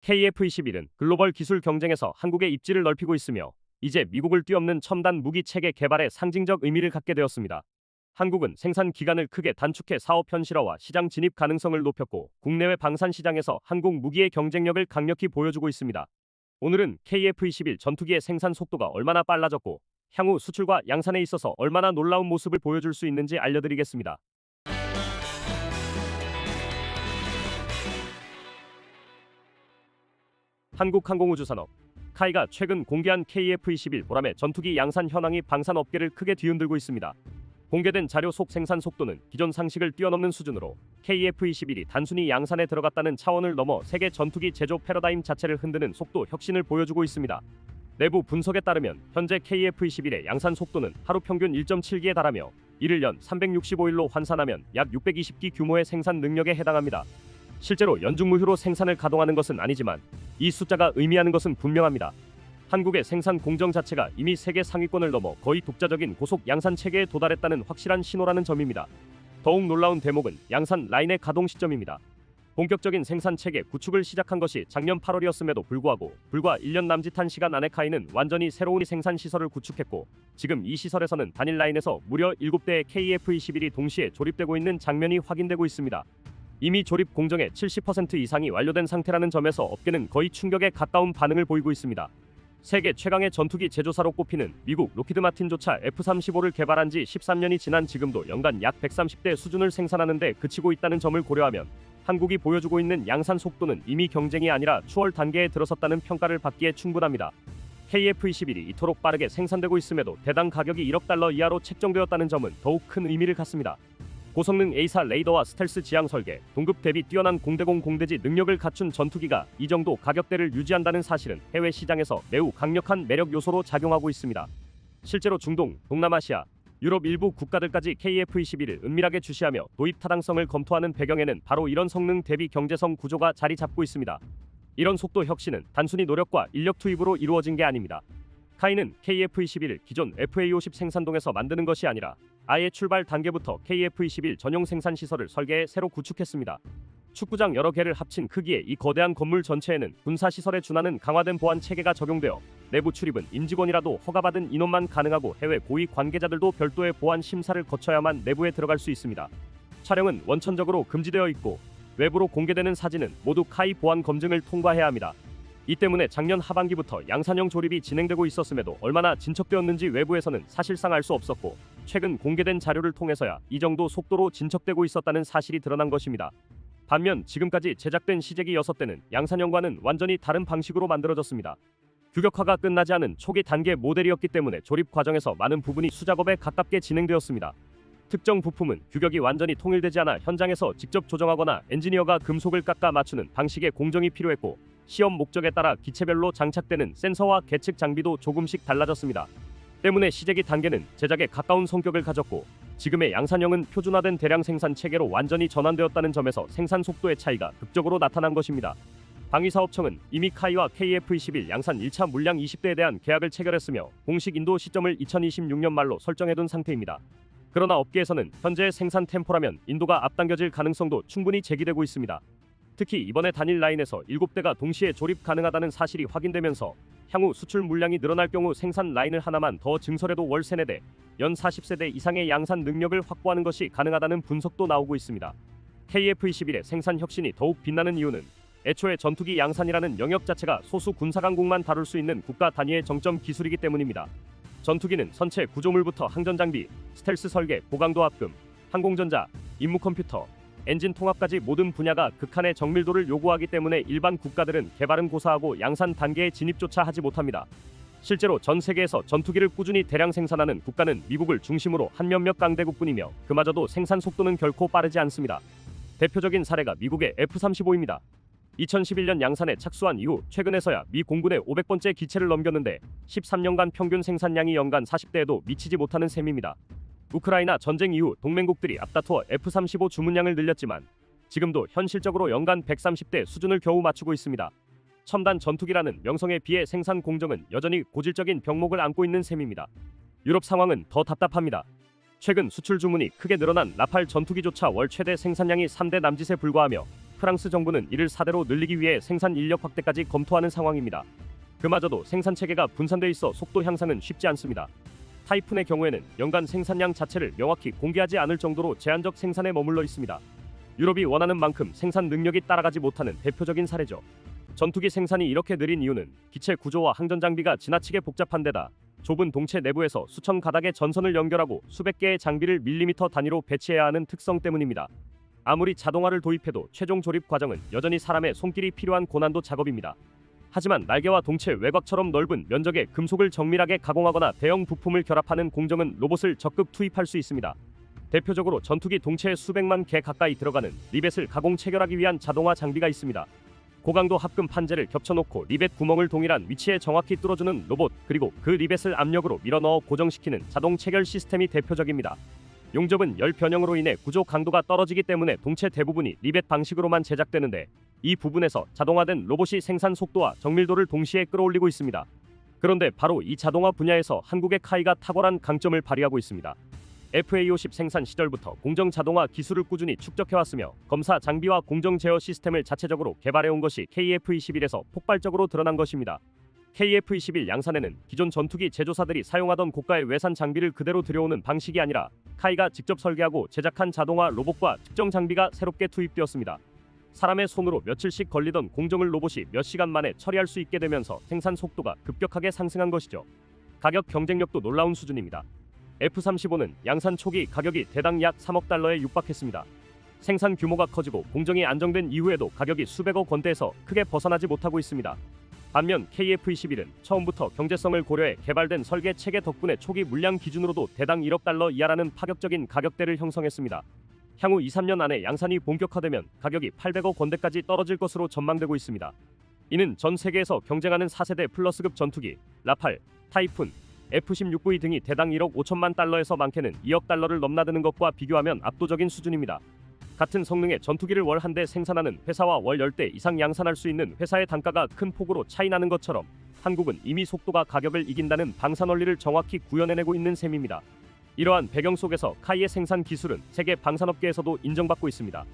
KF-21은 글로벌 기술 경쟁에서 한국의 입지를 넓히고 있으며 이제 미국을 뛰어넘는 첨단 무기 체계 개발에 상징적 의미를 갖게 되었습니다. 한국은 생산 기간을 크게 단축해 사업 현실화와 시장 진입 가능성을 높였고 국내외 방산 시장에서 한국 무기의 경쟁력을 강력히 보여주고 있습니다. 오늘은 KF-21 전투기의 생산 속도가 얼마나 빨라졌고 향후 수출과 양산에 있어서 얼마나 놀라운 모습을 보여줄 수 있는지 알려드리겠습니다. 한국항공우주산업 카이가 최근 공개한 KF-21 보람의 전투기 양산 현황이 방산 업계를 크게 뒤흔들고 있습니다. 공개된 자료 속 생산 속도는 기존 상식을 뛰어넘는 수준으로 KF-21이 단순히 양산에 들어갔다는 차원을 넘어 세계 전투기 제조 패러다임 자체를 흔드는 속도 혁신을 보여주고 있습니다. 내부 분석에 따르면 현재 KF-21의 양산 속도는 하루 평균 1.7기에 달하며 이를 연 365일로 환산하면 약 620기 규모의 생산 능력에 해당합니다. 실제로 연중무휴로 생산을 가동하는 것은 아니지만 이 숫자가 의미하는 것은 분명합니다. 한국의 생산 공정 자체가 이미 세계 상위권을 넘어 거의 독자적인 고속 양산 체계에 도달했다는 확실한 신호라는 점입니다. 더욱 놀라운 대목은 양산 라인의 가동 시점입니다. 본격적인 생산 체계 구축을 시작한 것이 작년 8월이었음에도 불구하고 불과 1년 남짓한 시간 안에 카이는 완전히 새로운 생산 시설을 구축했고 지금 이 시설에서는 단일 라인에서 무려 7대의 KF-21이 동시에 조립되고 있는 장면이 확인되고 있습니다. 이미 조립 공정의 70% 이상이 완료된 상태라는 점에서 업계는 거의 충격에 가까운 반응을 보이고 있습니다. 세계 최강의 전투기 제조사로 꼽히는 미국 로키드 마틴조차 F-35를 개발한 지 13년이 지난 지금도 연간 약 130대 수준을 생산하는 데 그치고 있다는 점을 고려하면 한국이 보여주고 있는 양산 속도는 이미 경쟁이 아니라 추월 단계에 들어섰다는 평가를 받기에 충분합니다. KF-21이 이토록 빠르게 생산되고 있음에도 대당 가격이 1억 달러 이하로 책정되었다는 점은 더욱 큰 의미를 갖습니다. 고성능 A사 레이더와 스텔스 지향 설계, 동급 대비 뛰어난 공대공 공대지 능력을 갖춘 전투기가 이 정도 가격대를 유지한다는 사실은 해외 시장에서 매우 강력한 매력 요소로 작용하고 있습니다. 실제로 중동, 동남아시아, 유럽 일부 국가들까지 KF-21을 은밀하게 주시하며 도입 타당성을 검토하는 배경에는 바로 이런 성능 대비 경제성 구조가 자리 잡고 있습니다. 이런 속도 혁신은 단순히 노력과 인력 투입으로 이루어진 게 아닙니다. 카이는 KF-21을 기존 FA-50 생산동에서 만드는 것이 아니라 아예 출발 단계부터 KF-21 전용 생산 시설을 설계해 새로 구축했습니다. 축구장 여러 개를 합친 크기의 이 거대한 건물 전체에는 군사 시설에 준하는 강화된 보안 체계가 적용되어 내부 출입은 임직원이라도 허가받은 인원만 가능하고 해외 고위 관계자들도 별도의 보안 심사를 거쳐야만 내부에 들어갈 수 있습니다. 촬영은 원천적으로 금지되어 있고 외부로 공개되는 사진은 모두 카이 보안 검증을 통과해야 합니다. 이 때문에 작년 하반기부터 양산형 조립이 진행되고 있었음에도 얼마나 진척되었는지 외부에서는 사실상 알 수 없었고 최근 공개된 자료를 통해서야 이 정도 속도로 진척되고 있었다는 사실이 드러난 것입니다. 반면 지금까지 제작된 시제기 6대는 양산형과는 완전히 다른 방식으로 만들어졌습니다. 규격화가 끝나지 않은 초기 단계 모델이었기 때문에 조립 과정에서 많은 부분이 수작업에 가깝게 진행되었습니다. 특정 부품은 규격이 완전히 통일되지 않아 현장에서 직접 조정하거나 엔지니어가 금속을 깎아 맞추는 방식의 공정이 필요했고 시험 목적에 따라 기체별로 장착되는 센서와 계측 장비도 조금씩 달라졌습니다. 때문에 시제기 단계는 제작에 가까운 성격을 가졌고 지금의 양산형은 표준화된 대량 생산 체계로 완전히 전환되었다는 점에서 생산 속도의 차이가 극적으로 나타난 것입니다. 방위사업청은 이미 카이와 KF-21 양산 1차 물량 20대에 대한 계약을 체결했으며 공식 인도 시점을 2026년 말로 설정해둔 상태입니다. 그러나 업계에서는 현재의 생산 템포라면 인도가 앞당겨질 가능성도 충분히 제기되고 있습니다. 특히 이번에 단일 라인에서 7대가 동시에 조립 가능하다는 사실이 확인되면서 향후 수출 물량이 늘어날 경우 생산 라인을 하나만 더 증설해도 월 3-4대, 연 40세대 이상의 양산 능력을 확보하는 것이 가능하다는 분석도 나오고 있습니다. KF-21의 생산 혁신이 더욱 빛나는 이유는 애초에 전투기 양산이라는 영역 자체가 소수 군사강국만 다룰 수 있는 국가 단위의 정점 기술이기 때문입니다. 전투기는 선체 구조물부터 항전 장비, 스텔스 설계, 고강도 합금, 항공전자, 임무 컴퓨터, 엔진 통합까지 모든 분야가 극한의 정밀도를 요구하기 때문에 일반 국가들은 개발은 고사하고 양산 단계에 진입조차 하지 못합니다. 실제로 전 세계에서 전투기를 꾸준히 대량 생산하는 국가는 미국을 중심으로 한 몇몇 강대국뿐이며 그마저도 생산 속도는 결코 빠르지 않습니다. 대표적인 사례가 미국의 F-35입니다. 2011년 양산에 착수한 이후 최근에서야 미 공군의 500번째 기체를 넘겼는데 13년간 평균 생산량이 연간 40대에도 미치지 못하는 셈입니다. 우크라이나 전쟁 이후 동맹국들이 앞다투어 F-35 주문량을 늘렸지만 지금도 현실적으로 연간 130대 수준을 겨우 맞추고 있습니다. 첨단 전투기라는 명성에 비해 생산 공정은 여전히 고질적인 병목을 안고 있는 셈입니다. 유럽 상황은 더 답답합니다. 최근 수출 주문이 크게 늘어난 라팔 전투기조차 월 최대 생산량이 3대 남짓에 불과하며 프랑스 정부는 이를 4대로 늘리기 위해 생산 인력 확대까지 검토하는 상황입니다. 그마저도 생산 체계가 분산돼 있어 속도 향상은 쉽지 않습니다. 타이푼의 경우에는 연간 생산량 자체를 명확히 공개하지 않을 정도로 제한적 생산에 머물러 있습니다. 유럽이 원하는 만큼 생산 능력이 따라가지 못하는 대표적인 사례죠. 전투기 생산이 이렇게 느린 이유는 기체 구조와 항전 장비가 지나치게 복잡한 데다 좁은 동체 내부에서 수천 가닥의 전선을 연결하고 수백 개의 장비를 밀리미터 단위로 배치해야 하는 특성 때문입니다. 아무리 자동화를 도입해도 최종 조립 과정은 여전히 사람의 손길이 필요한 고난도 작업입니다. 하지만 날개와 동체 외곽처럼 넓은 면적의 금속을 정밀하게 가공하거나 대형 부품을 결합하는 공정은 로봇을 적극 투입할 수 있습니다. 대표적으로 전투기 동체에 수백만 개 가까이 들어가는 리벳을 가공 체결하기 위한 자동화 장비가 있습니다. 고강도 합금 판재를 겹쳐놓고 리벳 구멍을 동일한 위치에 정확히 뚫어주는 로봇, 그리고 그 리벳을 압력으로 밀어넣어 고정시키는 자동 체결 시스템이 대표적입니다. 용접은 열 변형으로 인해 구조 강도가 떨어지기 때문에 동체 대부분이 리벳 방식으로만 제작되는데 이 부분에서 자동화된 로봇이 생산 속도와 정밀도를 동시에 끌어올리고 있습니다. 그런데 바로 이 자동화 분야에서 한국의 카이가 탁월한 강점을 발휘하고 있습니다. FA50 생산 시절부터 공정 자동화 기술을 꾸준히 축적해왔으며 검사 장비와 공정 제어 시스템을 자체적으로 개발해온 것이 KF-21에서 폭발적으로 드러난 것입니다. KF-21 양산에는 기존 전투기 제조사들이 사용하던 고가의 외산 장비를 그대로 들여오는 방식이 아니라 카이가 직접 설계하고 제작한 자동화 로봇과 측정 장비가 새롭게 투입되었습니다. 사람의 손으로 며칠씩 걸리던 공정을 로봇이 몇 시간 만에 처리할 수 있게 되면서 생산 속도가 급격하게 상승한 것이죠. 가격 경쟁력도 놀라운 수준입니다. F-35는 양산 초기 가격이 대당 약 3억 달러에 육박했습니다. 생산 규모가 커지고 공정이 안정된 이후에도 가격이 수백억 원대에서 크게 벗어나지 못하고 있습니다. 반면 KF-21은 처음부터 경제성을 고려해 개발된 설계 체계 덕분에 초기 물량 기준으로도 대당 1억 달러 이하라는 파격적인 가격대를 형성했습니다. 향후 2-3년 안에 양산이 본격화되면 가격이 800억 원대까지 떨어질 것으로 전망되고 있습니다. 이는 전 세계에서 경쟁하는 4세대 플러스급 전투기, 라팔, 타이푼, F-16V 등이 대당 1억 5천만 달러에서 많게는 2억 달러를 넘나드는 것과 비교하면 압도적인 수준입니다. 같은 성능의 전투기를 월 한 대 생산하는 회사와 월 10대 이상 양산할 수 있는 회사의 단가가 큰 폭으로 차이 나는 것처럼 한국은 이미 속도가 가격을 이긴다는 방산 원리를 정확히 구현해내고 있는 셈입니다. 이러한 배경 속에서 카이의 생산 기술은 세계 방산업계에서도 인정받고 있습니다.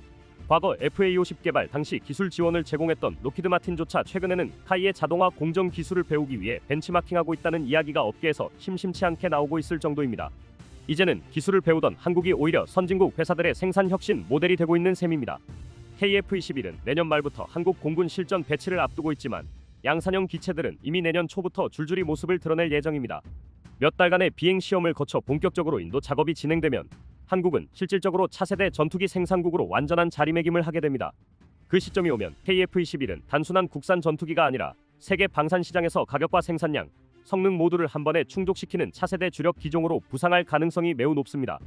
과거 FA50 개발 당시 기술 지원을 제공했던 로키드 마틴조차 최근에는 카이의 자동화 공정 기술을 배우기 위해 벤치마킹하고 있다는 이야기가 업계에서 심심치 않게 나오고 있을 정도입니다. 이제는 기술을 배우던 한국이 오히려 선진국 회사들의 생산 혁신 모델이 되고 있는 셈입니다. KF-21은 내년 말부터 한국 공군 실전 배치를 앞두고 있지만 양산형 기체들은 이미 내년 초부터 줄줄이 모습을 드러낼 예정입니다. 몇 달간의 비행 시험을 거쳐 본격적으로 인도 작업이 진행되면 한국은 실질적으로 차세대 전투기 생산국으로 완전한 자리매김을 하게 됩니다. 그 시점이 오면 KF-21은 단순한 국산 전투기가 아니라 세계 방산 시장에서 가격과 생산량, 성능 모두를 한 번에 충족시키는 차세대 주력 기종으로 부상할 가능성이 매우 높습니다.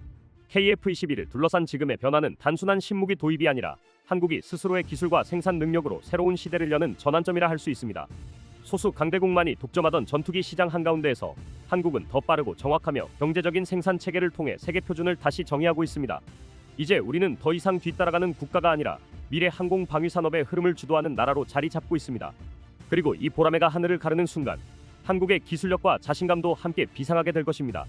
KF-21을 둘러싼 지금의 변화는 단순한 신무기 도입이 아니라 한국이 스스로의 기술과 생산 능력으로 새로운 시대를 여는 전환점이라 할 수 있습니다. 소수 강대국만이 독점하던 전투기 시장 한가운데에서 한국은 더 빠르고 정확하며 경제적인 생산 체계를 통해 세계 표준을 다시 정의하고 있습니다. 이제 우리는 더 이상 뒤따라가는 국가가 아니라 미래 항공 방위 산업의 흐름을 주도하는 나라로 자리 잡고 있습니다. 그리고 이 보라매가 하늘을 가르는 순간 한국의 기술력과 자신감도 함께 비상하게 될 것입니다.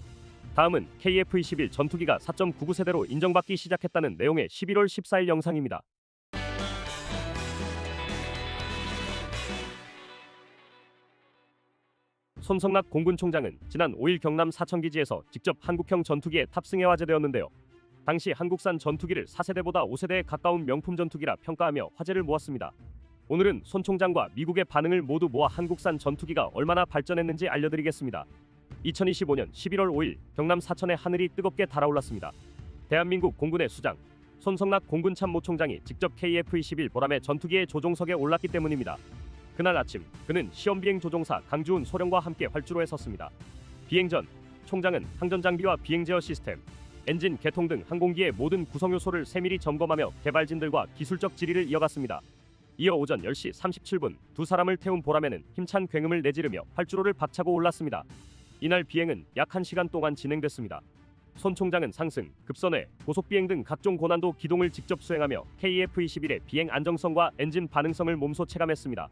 다음은 KF-21 전투기가 4.99세대로 인정받기 시작했다는 내용의 11월 14일 영상입니다. 손성락 공군총장은 지난 5일 경남 사천기지에서 직접 한국형 전투기에 탑승해 화제되었는데요. 당시 한국산 전투기를 4세대보다 5세대에 가까운 명품 전투기라 평가하며 화제를 모았습니다. 오늘은 손 총장과 미국의 반응을 모두 모아 한국산 전투기가 얼마나 발전했는지 알려드리겠습니다. 2025년 11월 5일 경남 사천의 하늘이 뜨겁게 달아올랐습니다. 대한민국 공군의 수장 손성락 공군참모총장이 직접 KF-21 보람의 전투기의 조종석에 올랐기 때문입니다. 그날 아침 그는 시험비행 조종사 강주훈 소령과 함께 활주로에 섰습니다. 비행 전 총장은 항전 장비와 비행 제어 시스템, 엔진 개통 등 항공기의 모든 구성 요소를 세밀히 점검하며 개발진들과 기술적 질의를 이어갔습니다. 이어 오전 10시 37분 두 사람을 태운 보람에는 힘찬 굉음을 내지르며 활주로를 박차고 올랐습니다. 이날 비행은 약 1시간 동안 진행됐습니다. 손 총장은 상승, 급선회, 고속비행 등 각종 고난도 기동을 직접 수행하며 KF-21의 비행 안정성과 엔진 반응성을 몸소 체감했습니다.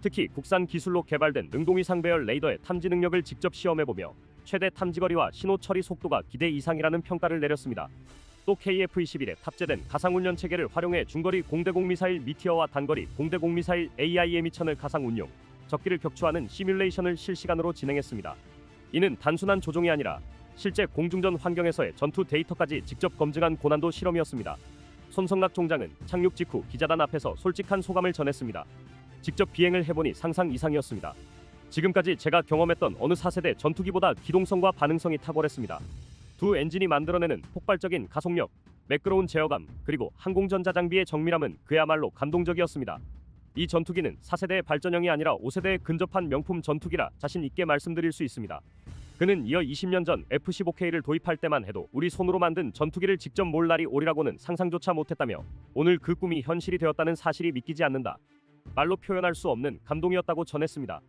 특히 국산 기술로 개발된 능동위 상배열 레이더의 탐지 능력을 직접 시험해보며 최대 탐지거리와 신호 처리 속도가 기대 이상이라는 평가를 내렸습니다. 또 KF-21에 탑재된 가상훈련 체계를 활용해 중거리 공대공 미사일 미티어와 단거리 공대공 미사일 AIM-2000을 가상 운용, 적기를 격추하는 시뮬레이션을 실시간으로 진행했습니다. 이는 단순한 조종이 아니라 실제 공중전 환경에서의 전투 데이터까지 직접 검증한 고난도 실험이었습니다. 손성락 총장은 착륙 직후 기자단 앞에서 솔직한 소감을 전했습니다. 직접 비행을 해보니 상상 이상이었습니다. 지금까지 제가 경험했던 어느 4세대 전투기보다 기동성과 반응성이 탁월했습니다. 두 엔진이 만들어내는 폭발적인 가속력, 매끄러운 제어감, 그리고 항공전자 장비의 정밀함은 그야말로 감동적이었습니다. 이 전투기는 4세대의 발전형이 아니라 5세대에 근접한 명품 전투기라 자신 있게 말씀드릴 수 있습니다. 그는 이어 20년 전 F-15K를 도입할 때만 해도 우리 손으로 만든 전투기를 직접 몰 날이 오리라고는 상상조차 못했다며 오늘 그 꿈이 현실이 되었다는 사실이 믿기지 않는다. 말로 표현할 수 없는 감동이었다고 전했습니다.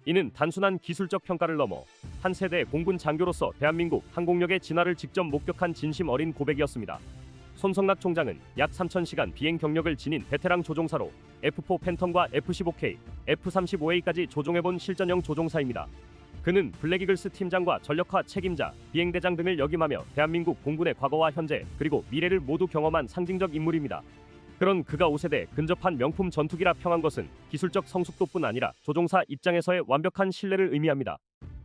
이는 단순한 기술적 평가를 넘어 한 세대의 공군 장교로서 대한민국 항공력의 진화를 직접 목격한 진심 어린 고백이었습니다. 손성락 총장은 약 3,000시간 비행 경력을 지닌 베테랑 조종사로 F4 팬텀과 F-15K, F-35A까지 조종해본 실전형 조종사입니다. 그는 블랙이글스 팀장과 전력화 책임자, 비행대장 등을 역임하며 대한민국 공군의 과거와 현재 그리고 미래를 모두 경험한 상징적 인물입니다. 그런 그가 5세대 근접한 명품 전투기라 평한 것은 기술적 성숙도뿐 아니라 조종사 입장에서의 완벽한 신뢰를 의미합니다.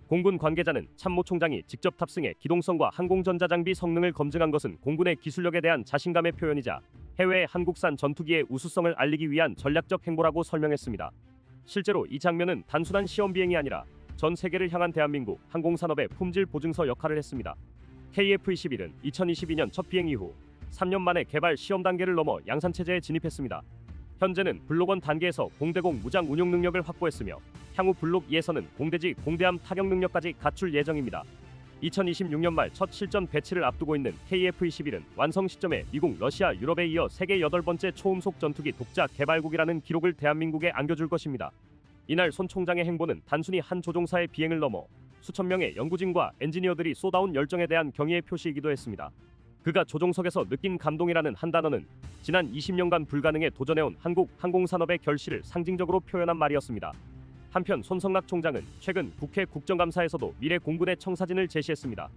공군 관계자는 참모 총장이 직접 탑승해 기동성과 항공전자장비 성능을 검증한 것은 공군의 기술력에 대한 자신감의 표현이자 해외의 한국산 전투기의 우수성을 알리기 위한 전략적 행보라고 설명했습니다. 실제로 이 장면은 단순한 시험 비행이 아니라 전 세계를 향한 대한민국 항공산업의 품질 보증서 역할을 했습니다. KF-21은 2022년 첫 비행 이후 3년 만에 개발 시험 단계를 넘어 양산 체제에 진입했습니다. 현재는 블록 1 단계에서 공대공 무장 운용 능력을 확보했으며 향후 블록 2에서는 공대지 공대함 타격 능력까지 갖출 예정입니다. 2026년 말 첫 실전 배치를 앞두고 있는 KF-21은 완성 시점에 미국, 러시아, 유럽에 이어 세계 8번째 초음속 전투기 독자 개발국이라는 기록을 대한민국에 안겨줄 것입니다. 이날 손 총장의 행보는 단순히 한 조종사의 비행을 넘어 수천 명의 연구진과 엔지니어들이 쏟아온 열정에 대한 경의의 표시이기도 했습니다. 그가 조종석에서 느낀 감동이라는 한 단어는 지난 20년간 불가능에 도전해온 한국 항공산업의 결실을 상징적으로 표현한 말이었습니다. 한편 손성락 총장은 최근 국회 국정감사에서도 미래 공군의 청사진을 제시했습니다.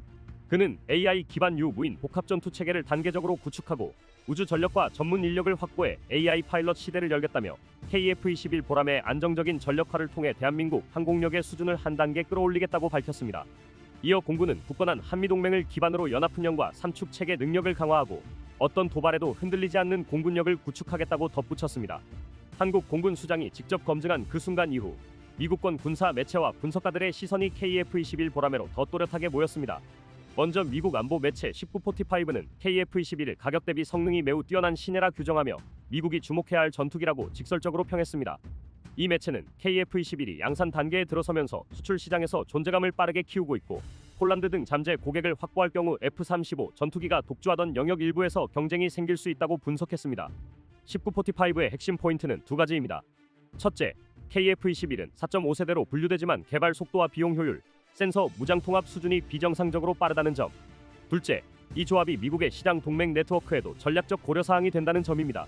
그는 AI 기반 유무인 복합전투 체계를 단계적으로 구축하고 우주 전력과 전문 인력을 확보해 AI 파일럿 시대를 열겠다며 KF-21 보람의 안정적인 전력화를 통해 대한민국 항공력의 수준을 한 단계 끌어올리겠다고 밝혔습니다. 이어 공군은 굳건한 한미동맹을 기반으로 연합훈련과 삼축 체계 능력을 강화하고 어떤 도발에도 흔들리지 않는 공군력을 구축하겠다고 덧붙였습니다. 한국 공군 수장이 직접 검증한 그 순간 이후 미국권 군사 매체와 분석가들의 시선이 KF-21 보라매로 더 또렷하게 모였습니다. 먼저 미국 안보 매체 1945는 KF-21을 가격 대비 성능이 매우 뛰어난 신해라 규정하며 미국이 주목해야 할 전투기라고 직설적으로 평했습니다. 이 매체는 KF-21이 양산 단계에 들어서면서 수출 시장에서 존재감을 빠르게 키우고 있고 폴란드 등 잠재 고객을 확보할 경우 F-35 전투기가 독주하던 영역 일부에서 경쟁이 생길 수 있다고 분석했습니다. 1945의 핵심 포인트는 두 가지입니다. 첫째, KF-21은 4.5세대로 분류되지만 개발 속도와 비용 효율, 센서 무장 통합 수준이 비정상적으로 빠르다는 점. 둘째, 이 조합이 미국의 시장 동맹 네트워크에도 전략적 고려사항이 된다는 점입니다.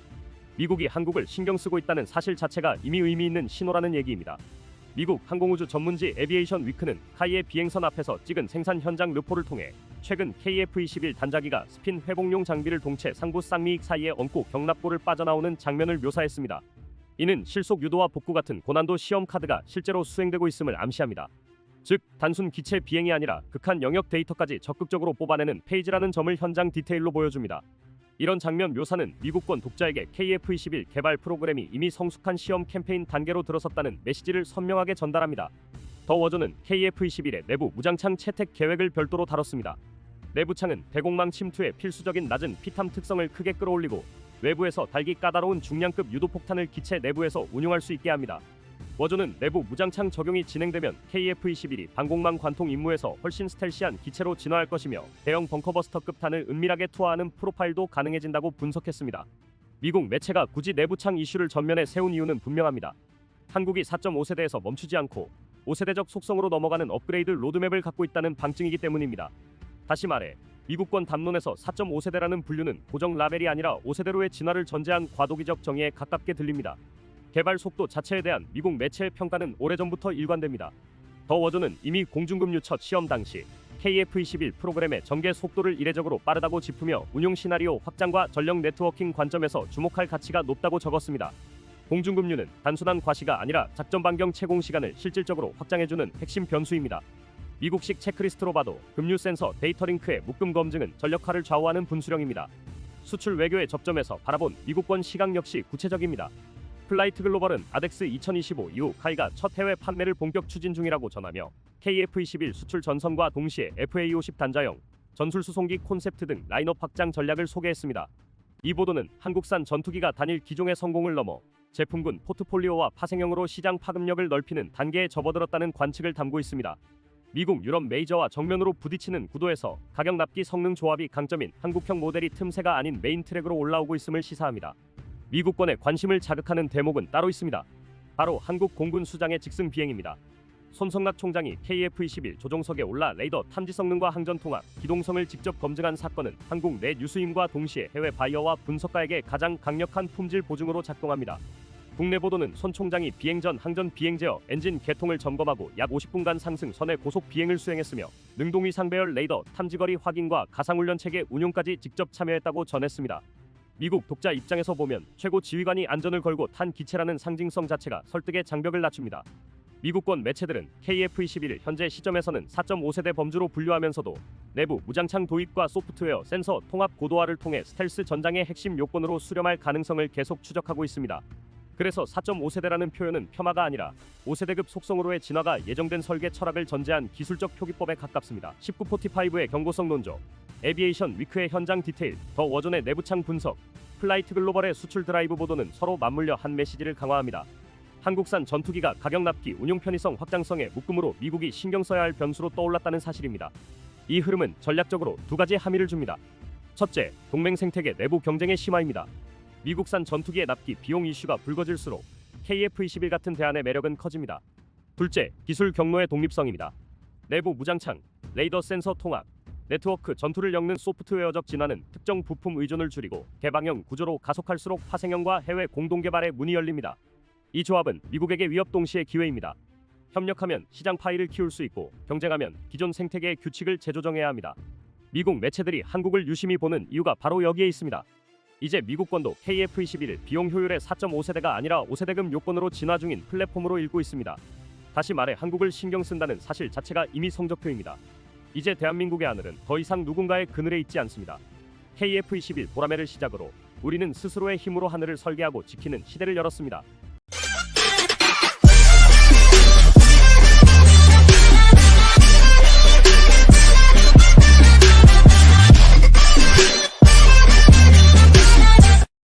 미국이 한국을 신경 쓰고 있다는 사실 자체가 이미 의미 있는 신호라는 얘기입니다. 미국 항공우주 전문지 에비에이션 위크는 카이의 비행선 앞에서 찍은 생산 현장 르포를 통해 최근 KF-21 단자기가 스핀 회복용 장비를 동체 상부 쌍미익 사이에 얹고 경납고를 빠져나오는 장면을 묘사했습니다. 이는 실속 유도와 복구 같은 고난도 시험 카드가 실제로 수행되고 있음을 암시합니다. 즉 단순 기체 비행이 아니라 극한 영역 데이터까지 적극적으로 뽑아내는 페이지라는 점을 현장 디테일로 보여줍니다. 이런 장면 묘사는 미국권 독자에게 KF-21 개발 프로그램이 이미 성숙한 시험 캠페인 단계로 들어섰다는 메시지를 선명하게 전달합니다. 더 워저는 KF-21의 내부 무장창 채택 계획을 별도로 다뤘습니다. 내부창은 대공망 침투에 필수적인 낮은 피탐 특성을 크게 끌어올리고 외부에서 달기 까다로운 중량급 유도폭탄을 기체 내부에서 운용할 수 있게 합니다. 워조는 내부 무장창 적용이 진행되면 KF-21이 방공망 관통 임무에서 훨씬 스텔시한 기체로 진화할 것이며 대형 벙커버스터급 탄을 은밀하게 투하하는 프로파일도 가능해진다고 분석했습니다. 미국 매체가 굳이 내부창 이슈를 전면에 세운 이유는 분명합니다. 한국이 4.5세대에서 멈추지 않고 5세대적 속성으로 넘어가는 업그레이드 로드맵을 갖고 있다는 방증이기 때문입니다. 다시 말해 미국권 담론에서 4.5세대라는 분류는 고정 라벨이 아니라 5세대로의 진화를 전제한 과도기적 정의에 가깝게 들립니다. 개발 속도 자체에 대한 미국 매체의 평가는 오래전부터 일관됩니다. 더 워저는 이미 공중급유 첫 시험 당시 KF-21 프로그램의 전개 속도를 이례적으로 빠르다고 짚으며 운용 시나리오 확장과 전력 네트워킹 관점에서 주목할 가치가 높다고 적었습니다. 공중급류는 단순한 과시가 아니라 작전 반경 채공 시간을 실질적으로 확장해주는 핵심 변수입니다. 미국식 체크리스트로 봐도 급류 센서 데이터 링크의 묶음 검증은 전력화를 좌우하는 분수령입니다. 수출 외교의 접점에서 바라본 미국권 시각 역시 구체적입니다. 플라이트 글로벌은 아덱스 2025 이후 카이가 첫 해외 판매를 본격 추진 중이라고 전하며 KF-21 수출 전선과 동시에 FA-50 단자형 전술 수송기 콘셉트 등 라인업 확장 전략을 소개했습니다. 이 보도는 한국산 전투기가 단일 기종의 성공을 넘어 제품군 포트폴리오와 파생형으로 시장 파급력을 넓히는 단계에 접어들었다는 관측을 담고 있습니다. 미국, 유럽 메이저와 정면으로 부딪히는 구도에서 가격 납기 성능 조합이 강점인 한국형 모델이 틈새가 아닌 메인 트랙으로 올라오고 있음을 시사합니다. 미국권의 관심을 자극하는 대목은 따로 있습니다. 바로 한국 공군 수장의 직승 비행입니다. 손성락 총장이 KF-21 조종석에 올라 레이더 탐지 성능과 항전 통합, 기동성을 직접 검증한 사건은 한국 내 유수인과 동시에 해외 바이어와 분석가에게 가장 강력한 품질 보증으로 작동합니다. 국내 보도는 손 총장이 비행 전 항전 비행 제어 엔진 개통을 점검하고 약 50분간 상승 선의 고속 비행을 수행했으며 능동위 상배열 레이더 탐지거리 확인과 가상훈련 체계 운용까지 직접 참여했다고 전했습니다. 미국 독자 입장에서 보면 최고 지휘관이 안전을 걸고 탄 기체라는 상징성 자체가 설득의 장벽을 낮춥니다. 미국권 매체들은 KF-21을 현재 시점에서는 4.5세대 범주로 분류하면서도 내부 무장창 도입과 소프트웨어 센서 통합 고도화를 통해 스텔스 전장의 핵심 요건으로 수렴할 가능성을 계속 추적하고 있습니다. 그래서 4.5세대라는 표현은 폄하가 아니라 5세대급 속성으로의 진화가 예정된 설계 철학을 전제한 기술적 표기법에 가깝습니다. 1945의 경고성 논조, 에비에이션 위크의 현장 디테일, 더 워존의 내부창 분석, 플라이트 글로벌의 수출 드라이브 보도는 서로 맞물려 한 메시지를 강화합니다. 한국산 전투기가 가격 납기, 운용 편의성, 확장성의 묶음으로 미국이 신경 써야 할 변수로 떠올랐다는 사실입니다. 이 흐름은 전략적으로 두 가지 함의를 줍니다. 첫째, 동맹 생태계 내부 경쟁의 심화입니다. 미국산 전투기의 납기 비용 이슈가 불거질수록 KF-21 같은 대안의 매력은 커집니다. 둘째, 기술 경로의 독립성입니다. 내부 무장창, 레이더 센서 통합, 네트워크 전투를 엮는 소프트웨어적 진화는 특정 부품 의존을 줄이고 개방형 구조로 가속할수록 파생형과 해외 공동 개발의 문이 열립니다. 이 조합은 미국에게 위협 동시에 기회입니다. 협력하면 시장 파이를 키울 수 있고 경쟁하면 기존 생태계의 규칙을 재조정해야 합니다. 미국 매체들이 한국을 유심히 보는 이유가 바로 여기에 있습니다. 이제 미국권도 KF-21을 비용 효율의 4.5세대가 아니라 5세대급 요건으로 진화 중인 플랫폼으로 읽고 있습니다. 다시 말해 한국을 신경 쓴다는 사실 자체가 이미 성적표입니다. 이제 대한민국의 하늘은 더 이상 누군가의 그늘에 있지 않습니다. KF-21 보라매를 시작으로 우리는 스스로의 힘으로 하늘을 설계하고 지키는 시대를 열었습니다.